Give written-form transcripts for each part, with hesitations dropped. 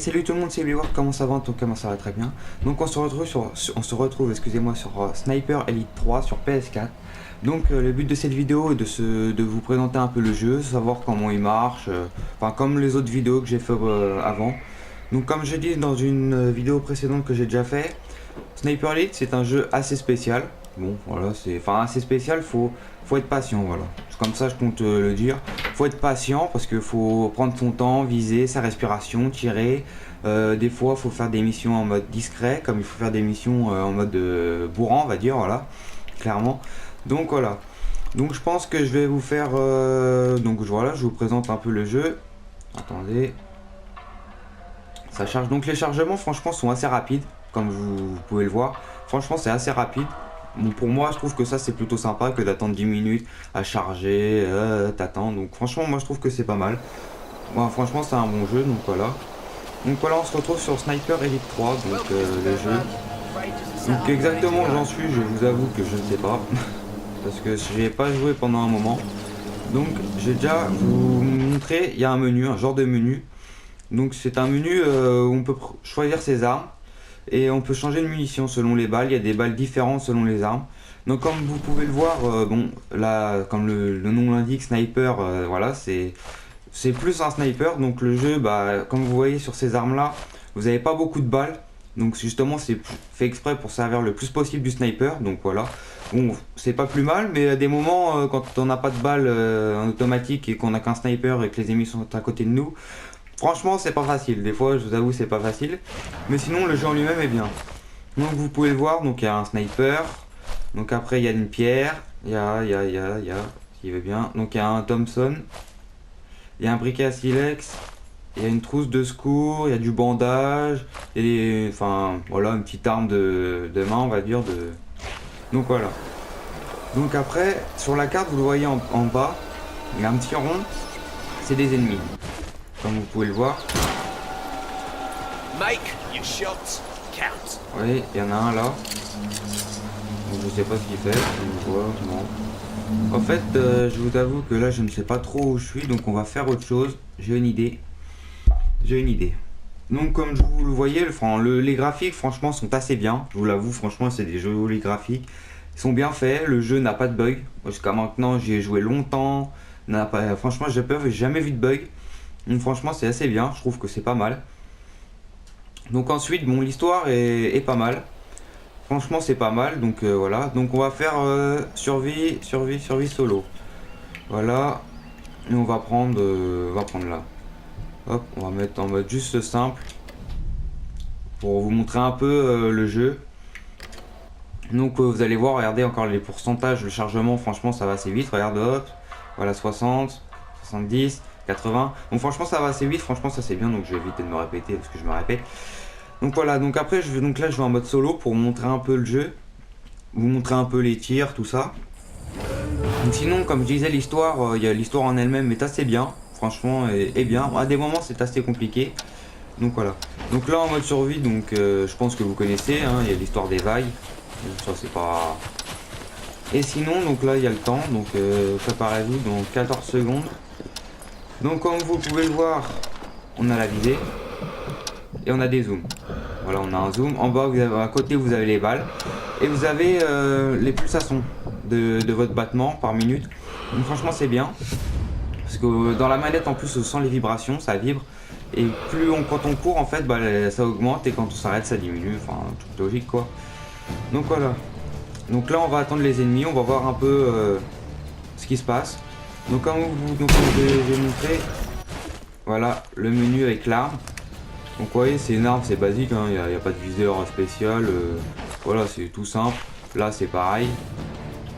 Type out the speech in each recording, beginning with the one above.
salut tout le monde, c'est Oliver, comment ça va? En tout cas, moi ça va très bien. Donc on se retrouve, excusez-moi, sur Sniper Elite 3 sur PS4. Donc le but de cette vidéo est de vous présenter un peu le jeu, savoir comment il marche, enfin comme les autres vidéos que j'ai fait avant. Donc comme je dis dans une vidéo précédente que j'ai déjà fait, Sniper Elite c'est un jeu assez spécial. Bon voilà, c'est assez spécial, faut être patient, voilà. C'est comme ça je compte le dire. Faut être patient parce qu'il faut prendre son temps, viser sa respiration, tirer. Des fois faut faire des missions en mode discret, comme il faut faire des missions en mode bourrant, on va dire, voilà, clairement. Donc voilà. Donc je pense que je vais vous faire donc voilà, je vous présente un peu le jeu. Attendez. Ça charge. Donc les chargements franchement sont assez rapides, comme vous pouvez le voir. Franchement c'est assez rapide. Bon, pour moi je trouve que ça c'est plutôt sympa que d'attendre 10 minutes à charger, t'attends. Donc franchement moi je trouve que c'est pas mal. Bon, franchement c'est un bon jeu, donc voilà. Donc voilà, on se retrouve sur Sniper Elite 3, donc le jeu. Donc exactement où j'en suis, je vous avoue que je ne sais pas. Parce que je n'ai pas joué pendant un moment. Donc j'ai déjà vous montrer, il y a un menu, un genre de menu. Donc c'est un menu où on peut choisir ses armes. Et on peut changer de munition selon les balles, il y a des balles différentes selon les armes. Donc comme vous pouvez le voir, bon là comme le nom l'indique, sniper, voilà, c'est plus un sniper. Donc le jeu, bah, comme vous voyez sur ces armes là, vous n'avez pas beaucoup de balles. Donc justement c'est fait exprès pour servir le plus possible du sniper. Donc voilà, bon c'est pas plus mal, mais à des moments quand on n'a pas de balles en automatique et qu'on n'a qu'un sniper et que les ennemis sont à côté de nous, franchement c'est pas facile. Des fois je vous avoue c'est pas facile, mais sinon le jeu en lui-même est bien. Donc vous pouvez le voir, donc il y a un sniper, donc après il y a une pierre, il y a, s'il veut bien, donc il y a un Thompson, il y a un briquet à silex, il y a une trousse de secours, il y a du bandage, et enfin voilà, une petite arme de main on va dire. Donc voilà. Donc après, sur la carte vous le voyez en bas, il y a un petit rond, c'est des ennemis. Comme vous pouvez le voir. Make your shots count. Oui, il y en a un là. Donc, je sais pas ce qu'il fait. Je vois, non. En fait, je vous avoue que là, je ne sais pas trop où je suis, donc on va faire autre chose. J'ai une idée. Donc, comme vous le voyez, les graphiques, franchement, sont assez bien. Je vous l'avoue, franchement, c'est des jolis graphiques. Ils sont bien faits. Le jeu n'a pas de bug. Jusqu'à maintenant, j'y ai joué longtemps. Franchement, j'ai jamais vu de bug. Donc, franchement, c'est assez bien. Je trouve que c'est pas mal. Donc ensuite, bon, l'histoire est pas mal. Franchement, c'est pas mal. Donc voilà. Donc on va faire survie solo. Voilà. Et on va prendre là. Hop, on va mettre en mode juste simple pour vous montrer un peu le jeu. Donc vous allez voir, regardez encore les pourcentages, le chargement. Franchement, ça va assez vite. Regarde, hop. Voilà, 60, 70, 80. Donc franchement, ça va assez vite. Franchement, ça c'est bien. Donc je vais éviter de me répéter parce que je me répète. Donc voilà, donc après donc là je vais en mode solo pour vous montrer un peu le jeu, vous montrer un peu les tirs, tout ça. Donc sinon, comme je disais, l'histoire, l'histoire en elle-même est assez bien, franchement, est bien. À des moments c'est assez compliqué. Donc voilà. Donc là en mode survie, donc je pense que vous connaissez, hein, il y a l'histoire des vagues. Donc ça c'est pas. Et sinon, donc là il y a le temps, donc préparez-vous dans 14 secondes. Donc comme vous pouvez le voir, on a la visée. Et on a des zooms. Voilà, on a un zoom. En bas, à côté, vous avez les balles. Et vous avez les pulsations de votre battement par minute. Donc franchement, c'est bien. Parce que dans la manette, en plus, on sent les vibrations, ça vibre. Et quand on court, en fait, bah, ça augmente. Et quand on s'arrête, ça diminue. Enfin, toute logique, quoi. Donc voilà. Donc là, on va attendre les ennemis. On va voir un peu ce qui se passe. Donc comme je vais montrer, voilà, le menu avec l'arme. Donc vous voyez, c'est une arme, c'est basique, hein, y a pas de viseur spécial, voilà, c'est tout simple. Là c'est pareil,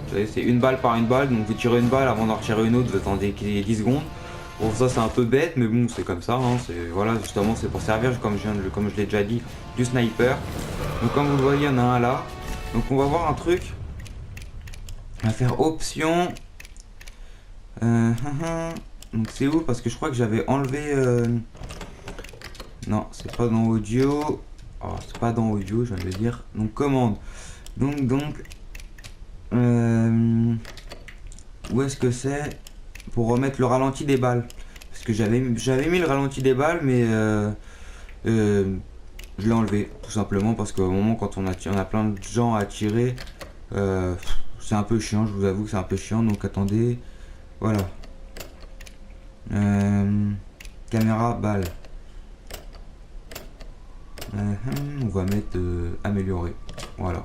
vous savez, c'est une balle par une balle, donc vous tirez une balle avant d'en retirer une autre, vous attendez 10 secondes. Bon, ça c'est un peu bête, mais bon, c'est comme ça, hein, voilà, justement c'est pour servir, comme je l'ai déjà dit, du sniper. Donc comme vous le voyez, il y en a un là. Donc on va voir un truc, on va faire option. Donc c'est où? Parce que je crois que j'avais enlevé... Non, c'est pas dans audio. Oh, c'est pas dans audio, je viens de le dire. Donc commande. Donc où est-ce que c'est pour remettre le ralenti des balles? Parce que j'avais mis le ralenti des balles, mais Je l'ai enlevé tout simplement parce qu'au moment quand on a plein de gens à tirer, c'est un peu chiant, je vous avoue que c'est un peu chiant. Donc attendez, voilà. Caméra balle. On va mettre améliorer. Voilà.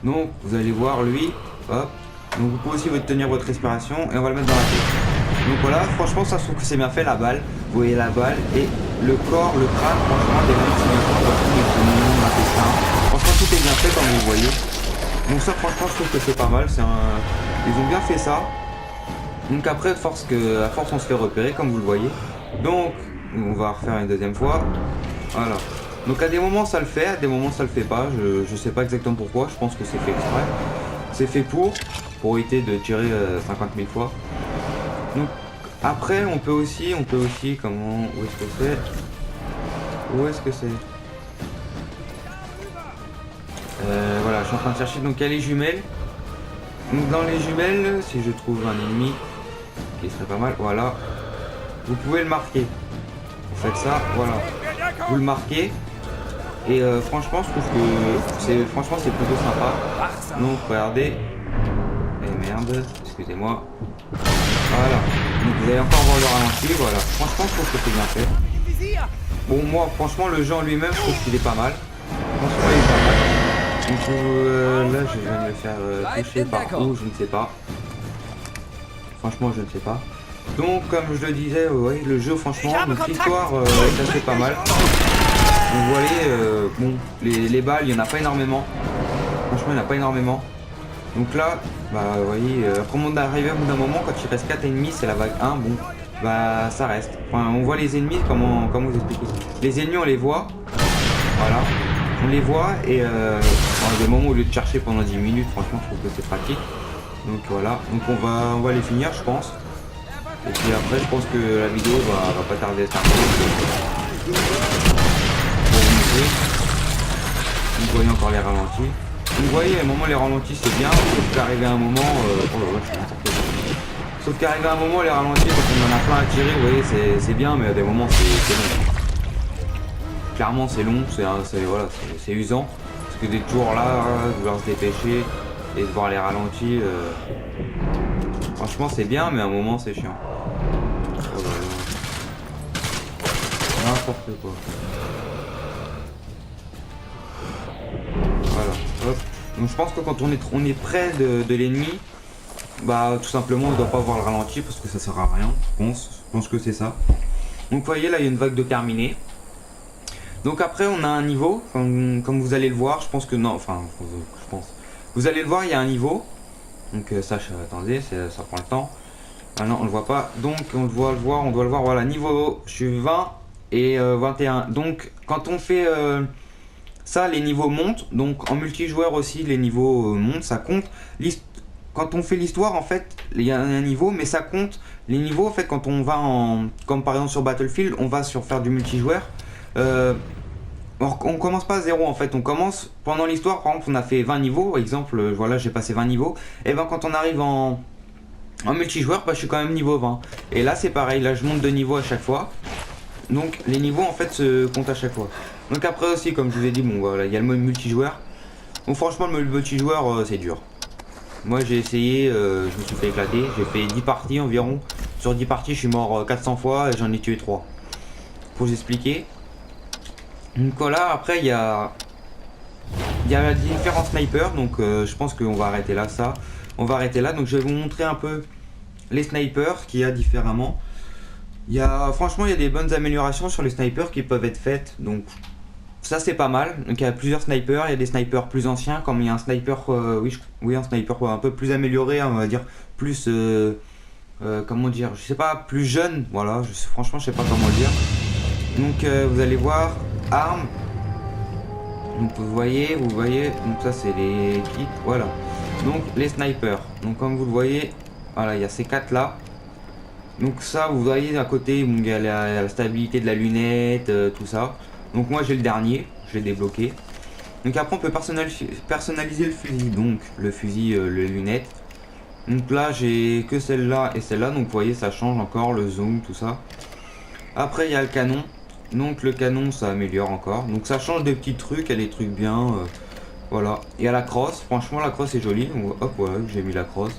Donc vous allez voir lui, hop. Donc vous pouvez aussi tenir votre respiration et on va le mettre dans la tête. Donc voilà, franchement ça se trouve que c'est bien fait la balle. Vous voyez la balle et le corps, le crâne, franchement des moments c'est bien fait. Franchement tout est bien fait comme vous voyez. Donc ça franchement je trouve que c'est pas mal. Ils ont bien fait ça. Donc après à force on se fait repérer comme vous le voyez. Donc on va refaire une deuxième fois. Voilà. Donc à des moments ça le fait, à des moments ça le fait pas. Je sais pas exactement pourquoi, je pense que c'est fait exprès. C'est fait pour éviter de tirer 50 000 fois. Donc après on peut aussi comment, où est-ce que c'est? Où est-ce que c'est? Voilà, je suis en train de chercher, donc il y a les jumelles. Donc dans les jumelles, si je trouve un ennemi qui serait pas mal, voilà. Vous pouvez le marquer. Vous faites ça, voilà. Vous le marquez. Et franchement je trouve que c'est plutôt sympa. Donc regardez. Et merde, excusez-moi. Voilà. Donc vous allez encore voir le ralenti, voilà. Franchement je trouve que c'est bien fait. Bon moi franchement le jeu en lui-même je trouve qu'il est pas mal. Franchement il est pas mal. Donc là je viens de me faire toucher par où je ne sais pas. Franchement je ne sais pas. Donc comme je le disais, ouais, le jeu franchement, l'histoire est assez pas mal. Vous voyez, bon, les balles, il n'y en a pas énormément. Franchement, il n'y en a pas énormément. Donc là, bah, vous voyez, après on arrive au bout d'un moment, quand il reste 4 ennemis, c'est la vague 1, bon, bah, ça reste. Enfin, on voit les ennemis, comment vous expliquer. Les ennemis, on les voit, voilà. On les voit, et à des moments, au lieu de chercher pendant 10 minutes, franchement, je trouve que c'est pratique. Donc voilà, donc on va les finir, je pense. Et puis après, je pense que la vidéo va pas tarder à se terminer. Vous voyez encore les ralentis. Vous voyez, à un moment les ralentis c'est bien, sauf qu'arrivé à un moment, sauf qu'arrivé à un moment les ralentis quand on en a plein à tirer, vous voyez c'est bien, mais à des moments c'est long. Clairement c'est long, c'est usant, parce que d'être toujours là, vouloir se dépêcher et de voir les ralentis, franchement c'est bien, mais à un moment c'est chiant. Oh là là. N'importe quoi. Voilà, hop. Donc je pense que quand on est près de l'ennemi, bah tout simplement on ne doit pas voir le ralenti parce que ça sert à rien, je pense que c'est ça. Donc vous voyez là il y a une vague de terminée. Donc après on a un niveau, comme vous allez le voir, je pense que non, enfin je pense. Vous allez le voir, il y a un niveau. Donc ça, attendez, ça prend le temps. Ah non, on le voit pas. Donc on doit le voir, voilà, niveau, je suis 20 et 21. Donc quand on fait ça, les niveaux montent. Donc en multijoueur aussi, les niveaux montent, ça compte. Quand on fait l'histoire, en fait, il y a un niveau, mais ça compte. Les niveaux, en fait, quand on va comme par exemple sur Battlefield, on va faire du multijoueur. On commence pas à 0 en fait, on commence pendant l'histoire. Par exemple, on a fait 20 niveaux, par exemple, voilà, j'ai passé 20 niveaux. Et ben quand on arrive en multijoueur, bah, je suis quand même niveau 20. Et là c'est pareil, là je monte de niveau à chaque fois. Donc les niveaux en fait se comptent à chaque fois. Donc après aussi, comme je vous ai dit, bon voilà, il y a le mode multijoueur. Donc franchement le mode multijoueur c'est dur. Moi j'ai essayé, je me suis fait éclater, j'ai fait 10 parties environ. Sur 10 parties je suis mort 400 fois et j'en ai tué 3. Pour vous expliquer. Donc voilà, après il y a différents snipers, donc je pense qu'on va arrêter là, on va arrêter là. Donc je vais vous montrer un peu les snipers qu'il y a différemment. Franchement il y a des bonnes améliorations sur les snipers qui peuvent être faites, donc ça c'est pas mal. Donc il y a plusieurs snipers, il y a des snipers plus anciens, comme il y a un sniper, un sniper un peu plus amélioré, on va dire, plus, comment dire, je sais pas, plus jeune, voilà, franchement je sais pas comment le dire. Donc vous allez voir, armes, donc vous voyez, donc ça c'est les kits, voilà. Donc les snipers, donc comme vous le voyez, voilà, il y a ces 4 là. Donc ça vous voyez à côté, il y a la stabilité de la lunette, tout ça. Donc moi j'ai le dernier, je l'ai débloqué. Donc après on peut personnaliser le fusil, donc le fusil, les lunettes. Donc là j'ai que celle-là et celle-là, donc vous voyez ça change encore, le zoom, tout ça. Après il y a le canon. Donc le canon ça améliore encore. Donc ça change des petits trucs, il y a des trucs bien. Voilà. Et à la crosse, franchement la crosse est jolie. Donc, hop voilà, j'ai mis la crosse.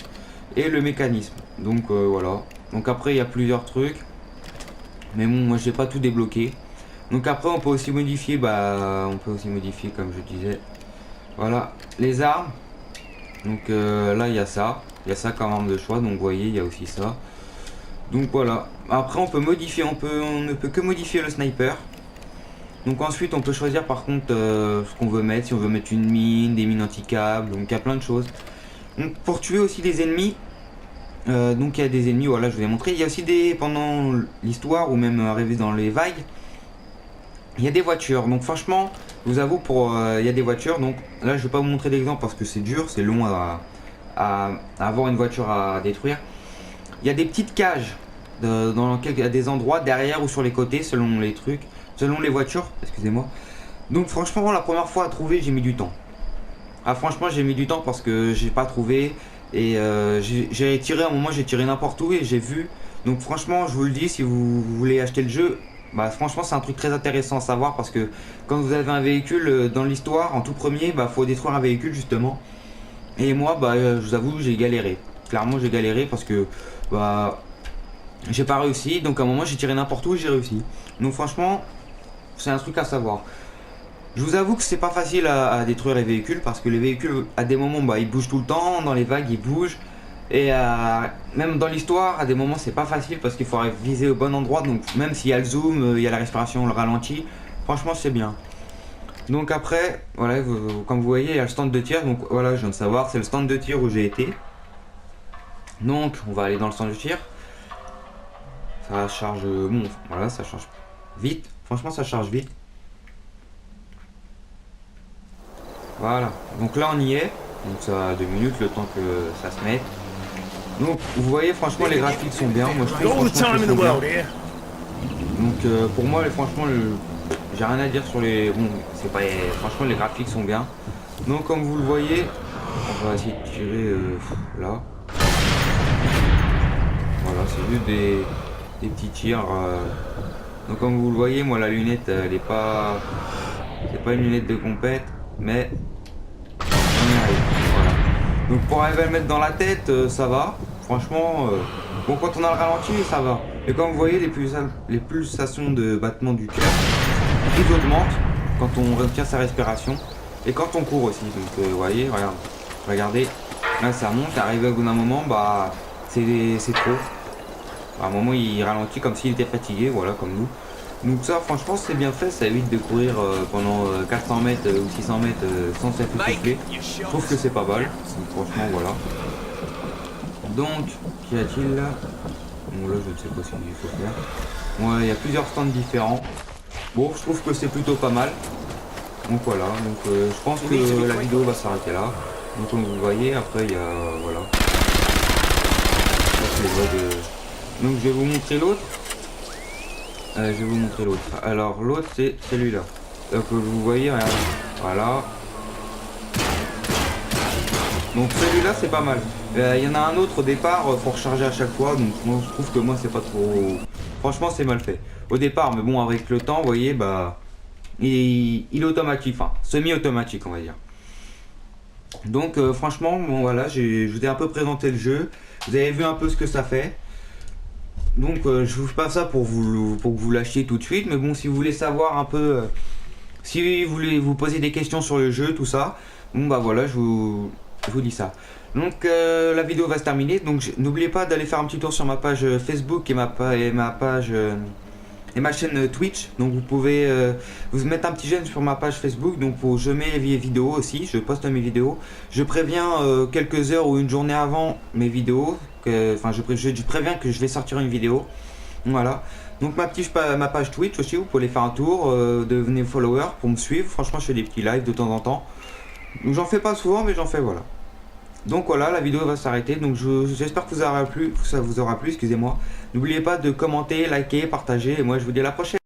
Et le mécanisme. Donc voilà. Donc après il y a plusieurs trucs. Mais bon moi j'ai pas tout débloqué. Donc après on peut aussi modifier, comme je disais. Voilà. Les armes. Donc là il y a ça. Il y a ça comme arme de choix. Donc vous voyez il y a aussi ça. Donc voilà. Après on peut modifier, on ne peut que modifier le sniper. Donc ensuite on peut choisir par contre ce qu'on veut mettre. Si on veut mettre une mine, des mines anti-câbles. Donc il y a plein de choses. Donc pour tuer aussi des ennemis. Donc il y a des ennemis, voilà je vous ai montré. Il y a aussi pendant l'histoire ou même arrivé dans les vagues. Il y a des voitures. Donc franchement je vous avoue il y a des voitures. Donc là je vais pas vous montrer d'exemple parce que c'est dur. C'est long à avoir une voiture à détruire. Il y a des petites cages dans lesquelles il y a des endroits derrière ou sur les côtés selon les trucs, selon les voitures, excusez-moi. Donc franchement la première fois à trouver j'ai mis du temps. Ah franchement j'ai mis du temps parce que j'ai pas trouvé et j'ai tiré à un moment, j'ai tiré n'importe où et j'ai vu. Donc franchement je vous le dis, si vous voulez acheter le jeu, bah franchement c'est un truc très intéressant à savoir parce que quand vous avez un véhicule dans l'histoire en tout premier, bah faut détruire un véhicule justement. Et moi je vous avoue j'ai galéré. Clairement j'ai galéré parce que bah j'ai pas réussi, donc à un moment j'ai tiré n'importe où et j'ai réussi. Donc franchement c'est un truc à savoir. Je vous avoue que c'est pas facile à détruire les véhicules parce que les véhicules à des moments ils bougent tout le temps, dans les vagues ils bougent. Et même dans l'histoire à des moments c'est pas facile parce qu'il faut viser au bon endroit. Donc même s'il y a le zoom, il y a la respiration, le ralenti, franchement c'est bien. Donc après voilà, comme vous voyez il y a le stand de tir. Donc voilà je viens de savoir, c'est le stand de tir où j'ai été. Donc on va aller dans le stand de tir. Ça charge, bon voilà ça charge vite, franchement ça charge vite. Voilà, donc là on y est, donc ça a 2 minutes le temps que ça se mette. Donc vous voyez franchement les graphiques sont bien, moi je trouve franchement qu'ils sont bien. Donc pour moi franchement j'ai rien à dire sur les... Bon c'est pas... Franchement les graphiques sont bien. Donc comme vous le voyez, on va essayer de tirer là. Voilà c'est juste des petits tirs. Donc comme vous le voyez moi la lunette elle est pas... C'est pas une lunette de compète. Mais on y arrive, voilà. Donc pour arriver à le mettre dans la tête, ça va. Franchement, bon quand on a le ralenti, ça va. Et comme vous voyez, les pulsations de battement du cœur, ils augmentent quand on retient sa respiration et quand on court aussi. Donc vous voyez, regardez, là ça monte. Arrivé au bout d'un moment, bah c'est trop. À un moment, il ralentit comme s'il était fatigué, voilà, comme nous. Donc ça franchement c'est bien fait, ça évite de courir pendant 400 mètres ou 600 mètres sans s'essouffler. Je trouve que c'est pas mal, donc franchement voilà. Donc qu'y a-t-il là? Bon là je ne sais pas ce qu'il faut faire. Bon il y a plusieurs stands différents. Bon je trouve que c'est plutôt pas mal. Donc voilà, donc je pense que la vidéo va s'arrêter là. Donc comme vous voyez après il y a voilà. Donc je vais vous montrer l'autre. Je vais vous montrer l'autre. Alors l'autre c'est celui-là. Donc vous voyez, regardez. Voilà. Donc celui-là c'est pas mal. Il y en a un autre au départ, faut recharger à chaque fois. Donc moi, je trouve que moi c'est pas trop... Franchement c'est mal fait. Au départ, mais bon avec le temps, vous voyez, bah... Il est automatique, enfin semi-automatique on va dire. Donc franchement, bon voilà, je vous ai un peu présenté le jeu. Vous avez vu un peu ce que ça fait. Donc je vous fais pas ça pour que vous lâchiez tout de suite, mais bon si vous voulez savoir un peu, si vous voulez vous poser des questions sur le jeu, tout ça, bon bah voilà je vous dis ça. Donc la vidéo va se terminer, donc n'oubliez pas d'aller faire un petit tour sur ma page Facebook et ma chaîne Twitch. Donc vous pouvez vous mettre un petit j'aime sur ma page Facebook. Donc je mets les vidéos aussi, je poste mes vidéos. Je préviens quelques heures ou une journée avant mes vidéos. Enfin je préviens que je vais sortir une vidéo. Voilà. Donc ma page Twitch aussi, vous pouvez aller faire un tour, devenez follower pour me suivre. Franchement je fais des petits lives de temps en temps. Donc j'en fais pas souvent mais j'en fais voilà. Donc voilà, la vidéo va s'arrêter. Donc j'espère que ça vous aura plu, excusez-moi. N'oubliez pas de commenter, liker, partager. Et moi je vous dis à la prochaine.